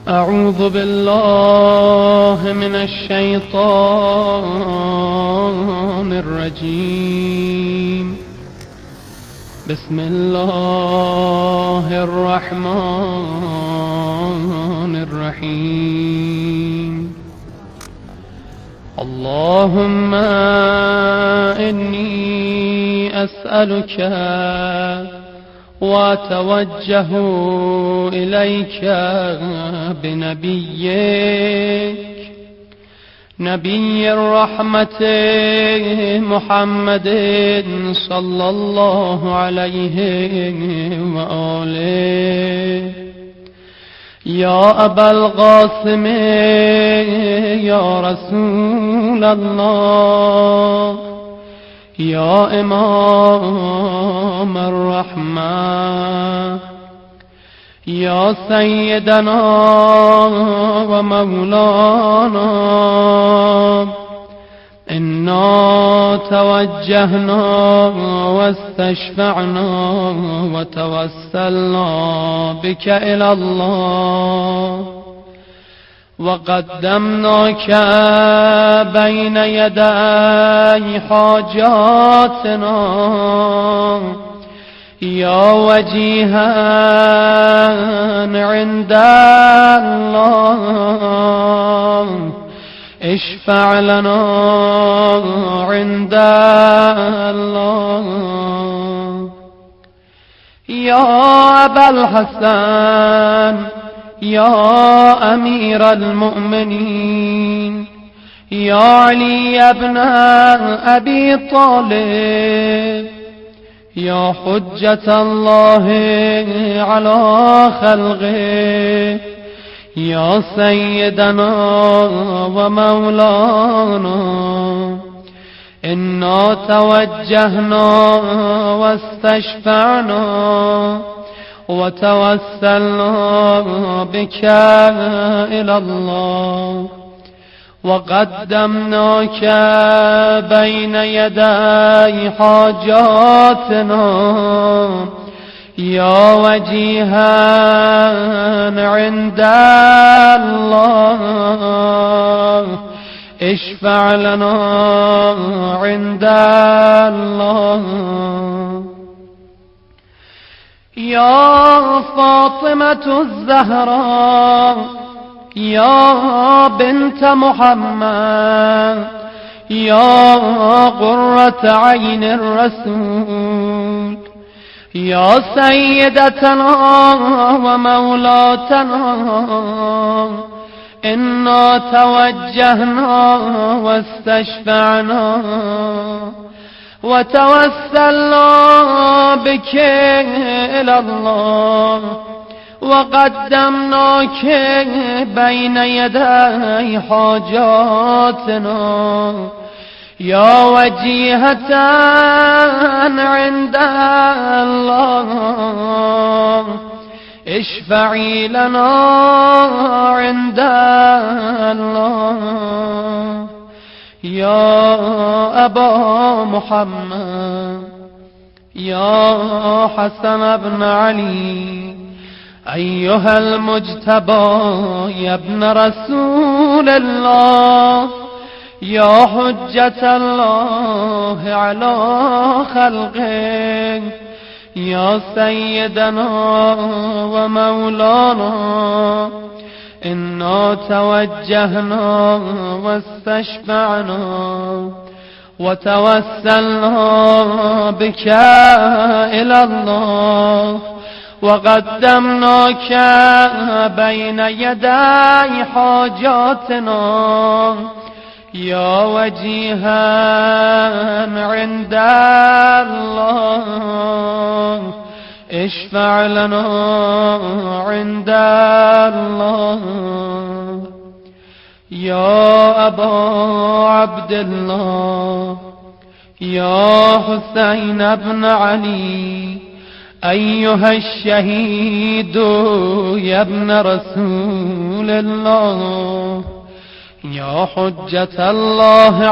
أعوذ بالله من الشيطان الرجيم. بسم الله الرحمن الرحيم. اللهم إني أسألك وأتوجه إليك بنبيك نبي الرحمة محمد صلى الله عليه وآله. يا أبا القاسم يا رسول الله، يا إمام الرحمة، يا سيدنا ومولانا، إنا توجهنا واستشفعنا وتوسلنا بك إلى الله، وقدمناك بين يدي حاجاتنا يا وجيها عند الله، اشفع لنا عند الله. يا أبا الحسن يا أمير المؤمنين، يا علي بن أبي طالب، يا حجة الله على خلقه، يا سيدنا ومولانا، إنا توجهنا واستشفعنا وتوسلنا بك إلى الله، وقدمناك بين يدي حاجاتنا يا وجيها عند الله، اشفع لنا عند الله. يا فاطمة الزهراء يا بنت محمد، يا قرة عين الرسول، يا سيدتنا ومولاتنا، إنا توجهنا واستشفعنا وتوسلنا بك إلى الله، وقدمناك بين يدي حاجاتنا يا وجيهة عند الله، اشفعي لنا عند الله. يا أبا محمد يا حسن بن علي، أيها المجتبى يا ابن رسول الله، يا حجة الله على خلقه، يا سيدنا ومولانا، إنا توجهنا واستشفعنا وتوسلنا بك إلى الله، وقدمناك بين يدي حاجاتنا يا وجيها عند الله، اشفع لنا عند الله. يا أبا عبد الله يا حسين بن علي، أيها الشهيد يا ابن رسول الله، يا حجة الله